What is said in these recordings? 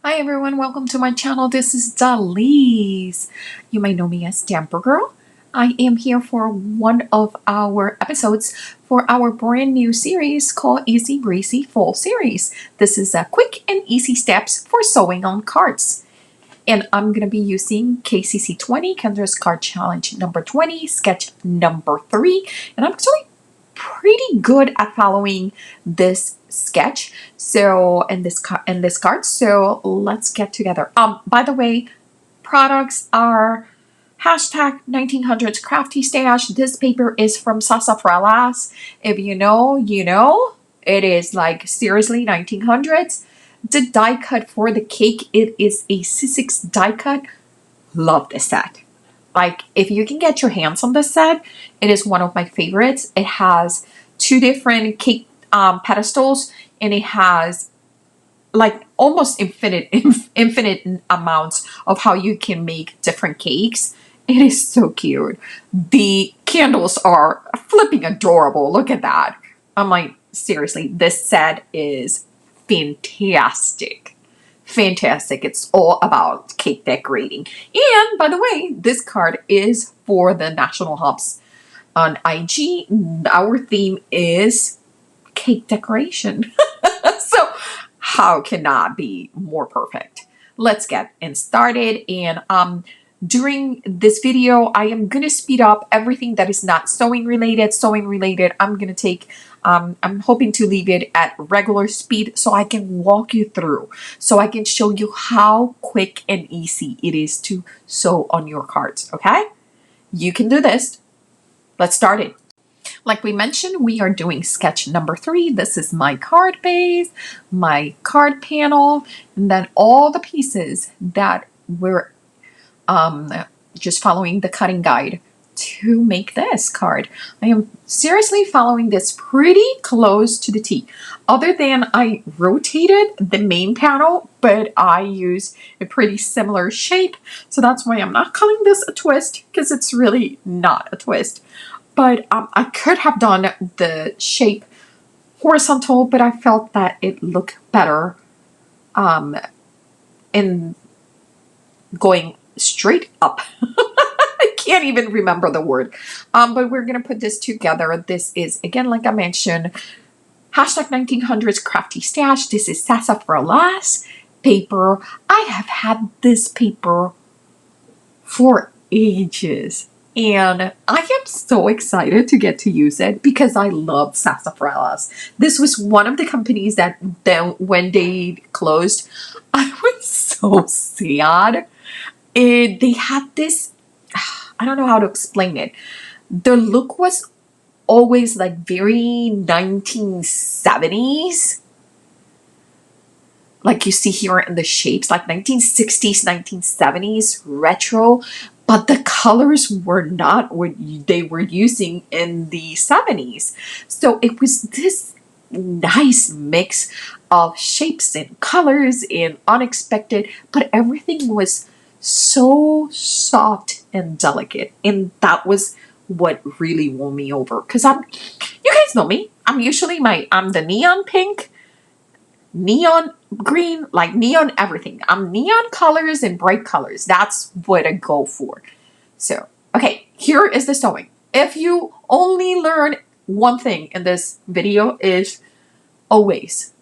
Hi everyone, welcome to my channel. This is Dalise. You may know me as Stamprgrl. I am here for one of our episodes for our brand new series called BreezyFall Series. This is a quick and easy steps for sewing on cards. And I'm going to be using KCC 20, Kendra's Card Challenge number 20, sketch number 3. And I'm actually pretty good at following this sketch in this card, so let's get together. By the way, products are hashtag 1900s crafty stash. This paper is from Sassafras. If you know, you know. It is like seriously 1900s. The die cut for the cake, it is a C6 die cut. Love this set. Like, if you can get your hands on this set, it is one of my favorites. It has two different cake pedestals, and it has like almost infinite amounts of how you can make different cakes. It is so cute. The candles are flipping adorable. Look at that. I'm like, seriously, this set is fantastic. Fantastic. It's all about cake decorating. And by the way, this card is for the National Hubs on IG. Our theme is cake decoration. So how can that be more perfect? Let's get started. And during this video, I am going to speed up everything that is not sewing related. I'm going to take, I'm hoping to leave it at regular speed so I can walk you through, so I can show you how quick and easy it is to sew on your cards, okay? You can do this. Let's start it. Like we mentioned, we are doing sketch number 3. This is my card base, my card panel, and then all the pieces that we're just following the cutting guide to make this card. I am seriously following this pretty close to the T. Other than I rotated the main panel, but I use a pretty similar shape. So that's why I'm not calling this a twist, because it's really not a twist. But I could have done the shape horizontal, but I felt that it looked better in going straight up. I can't even remember the word. But we're going to put this together. This is, again, like I mentioned, hashtag 1900s crafty stash. This is Sassafras paper. I have had this paper for ages. And I am so excited to get to use it because I love Sassafras. This was one of the companies that then when they closed, I was so sad. They had this, I don't know how to explain it. The look was always like very 1970s. Like you see here in the shapes, like 1960s, 1970s, retro. But the colors were not what they were using in the 70s. So it was this nice mix of shapes and colors and unexpected, but everything was so soft and delicate. And that was what really won me over. Because you guys know me. I'm usually I'm the neon pink, neon green, like neon everything. I'm neon colors and bright colors. That's what I go for. So, okay, here is the sewing. If you only learn one thing in this video is always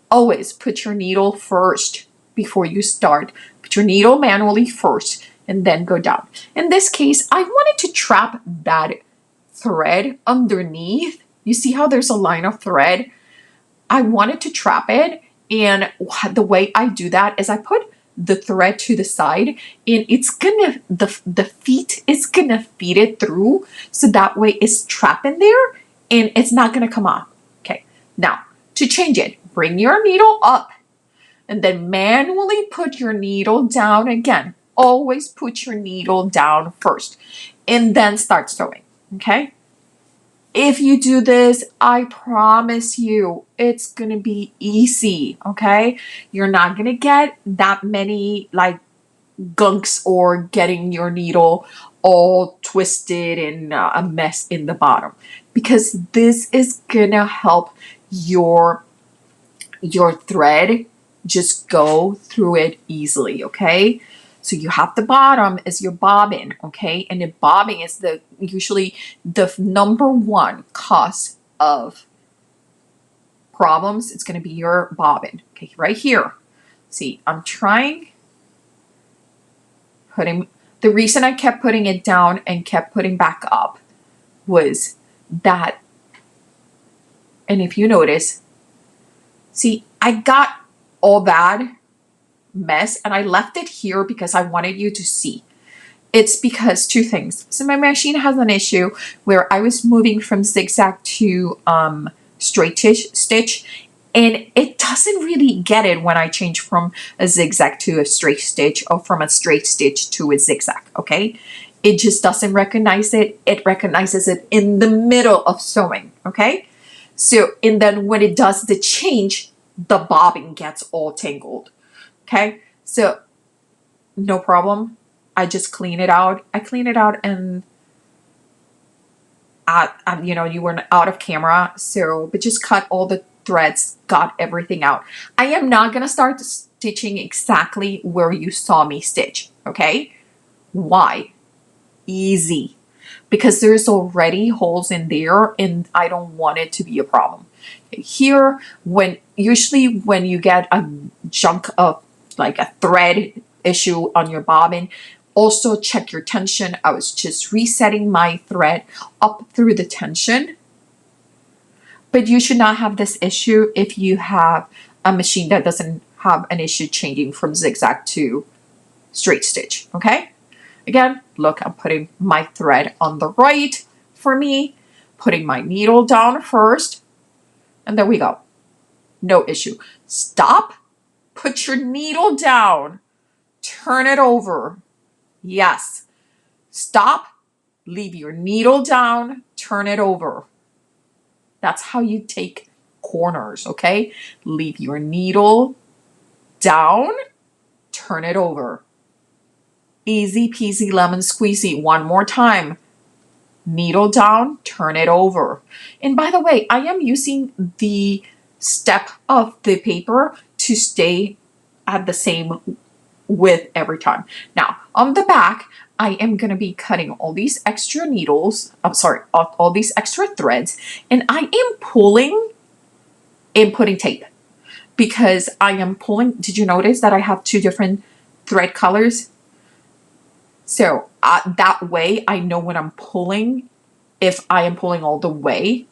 put your needle first before you start. Put your needle manually first and then go down. In this case, I wanted to trap that thread underneath. You see how there's a line of thread? I wanted to trap it, and the way I do that is I put the thread to the side, and it's gonna the feet is gonna feed it through, so that way it's trapped in there and it's not gonna come off. Okay, now to change it, bring your needle up and then manually put your needle down again. Always put your needle down first and then start sewing. Okay. If you do this, I promise you, it's going to be easy, okay? You're not going to get that many, like, gunks or getting your needle all twisted and a mess in the bottom. Because this is going to help your thread just go through it easily, okay? So you have the bottom is your bobbin, okay? And the bobbing is usually the number one cause of problems. It's going to be your bobbin, okay? Right here. See, I'm trying the reason I kept putting it down and kept putting back up was that, and if you notice, see, I got all that mess and I left it here because I wanted you to see. It's because two things. So my machine has an issue where I was moving from zigzag to straight stitch, and it doesn't really get it when I change from a zigzag to a straight stitch or from a straight stitch to a zigzag, okay? It just doesn't recognize it. It recognizes it in the middle of sewing, okay? So, and then when it does the change, the bobbin gets all tangled, okay? So, no problem. I just clean it out. I clean it out and you were out of camera, so, but just cut all the threads, got everything out. I am not going to start stitching exactly where you saw me stitch, okay? Why? Easy. Because there's already holes in there and I don't want it to be a problem. Here, usually when you get a chunk of like a thread issue on your bobbin, also check your tension. I was just resetting my thread up through the tension. But you should not have this issue if you have a machine that doesn't have an issue changing from zigzag to straight stitch, okay? Again, look, I'm putting my thread on the right for me, putting my needle down first, and there we go. No issue. Stop, put your needle down, turn it over. Yes. Stop, leave your needle down, turn it over. That's how you take corners, okay? Leave your needle down, turn it over. Easy peasy lemon squeezy. One more time. Needle down, turn it over. And by the way, I am using the step of the paper to stay at the same width every time. Now, on the back, I am going to be cutting all these extra needles, all these extra threads, and I am pulling and putting tape because I am pulling. Did you notice that I have two different thread colors? So that way I know when I'm pulling, if I am pulling all the way,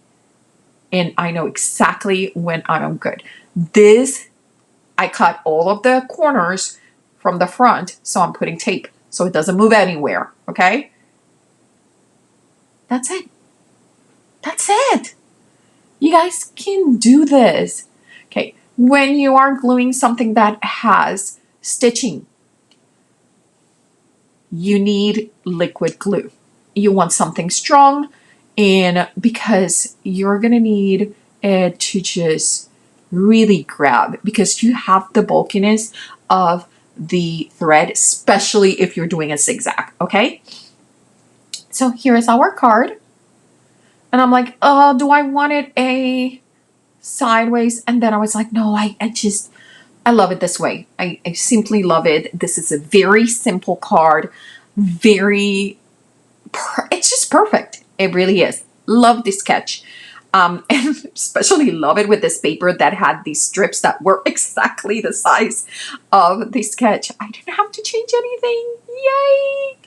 and I know exactly when I'm good. This, I cut all of the corners from the front, so I'm putting tape so it doesn't move anywhere, okay? That's it. That's it. You guys can do this. Okay, when you are gluing something that has stitching, you need liquid glue. You want something strong, and because you're gonna need it to just really grab, because you have the bulkiness of the thread, especially if you're doing a zigzag, okay? So here is our card. And I'm like, do I want it a sideways? And then I was like, no, I love it this way. I simply love it. This is a very simple card. It's just perfect. It really is. Love this sketch. And especially love it with this paper that had these strips that were exactly the size of the sketch. I didn't have to change anything. Yay!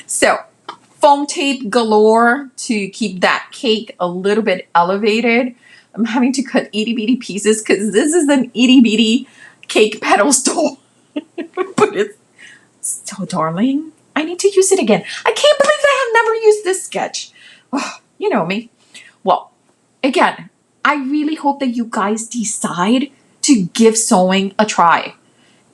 So, foam tape galore to keep that cake a little bit elevated. I'm having to cut itty bitty pieces because this is an itty bitty cake pedestal. But it's so darling. I need to use it again. I can't believe I have never used this sketch. Oh, you know me. Well, again, I really hope that you guys decide to give sewing a try.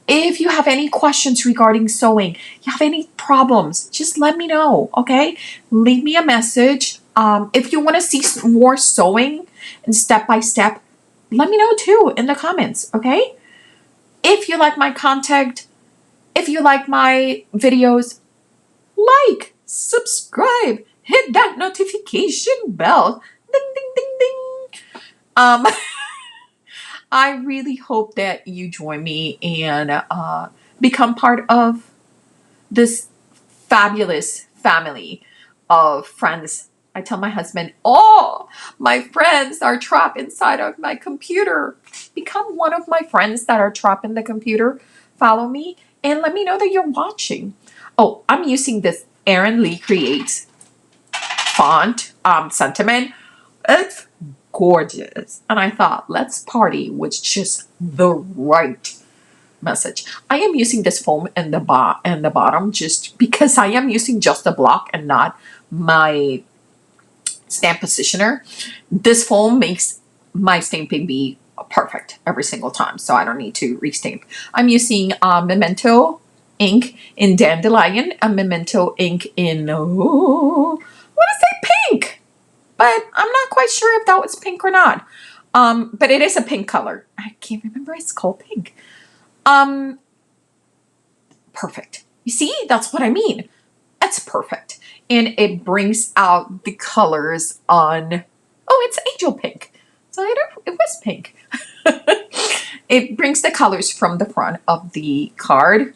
If you have any questions regarding sewing, you have any problems, just let me know, okay? Leave me a message. If you want to see more sewing and step-by-step, let me know too in the comments, okay? If you like my content, if you like my videos, like, subscribe, hit that notification bell. Ding, ding, ding, ding. I really hope that you join me and become part of this fabulous family of friends. I tell my husband, oh, my friends are trapped inside of my computer. Become one of my friends that are trapped in the computer. Follow me and let me know that you're watching. Oh, I'm using this Aaron Lee Creates font sentiment. It's gorgeous. And I thought, let's party with just the right message. I am using this foam in the bottom just because I am using just the block and not my stamp positioner. This foam makes my stamping be perfect every single time, so I don't need to restamp. I'm using Memento ink in Dandelion and Memento ink in, what is that, pink? But I'm not quite sure if that was pink or not. But it is a pink color. I can't remember. It's called pink. Perfect. You see, that's what I mean. It's perfect. And it brings out the colors on, oh, it's angel pink. So it was pink. It brings the colors from the front of the card.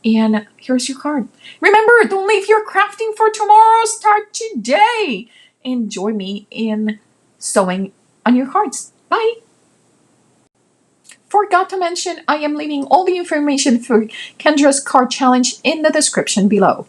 And here's your card. Remember, don't leave your crafting for tomorrow. Start today. And join me in sewing on your cards. Bye. Forgot to mention, I am leaving all the information for Kendra's card challenge in the description below.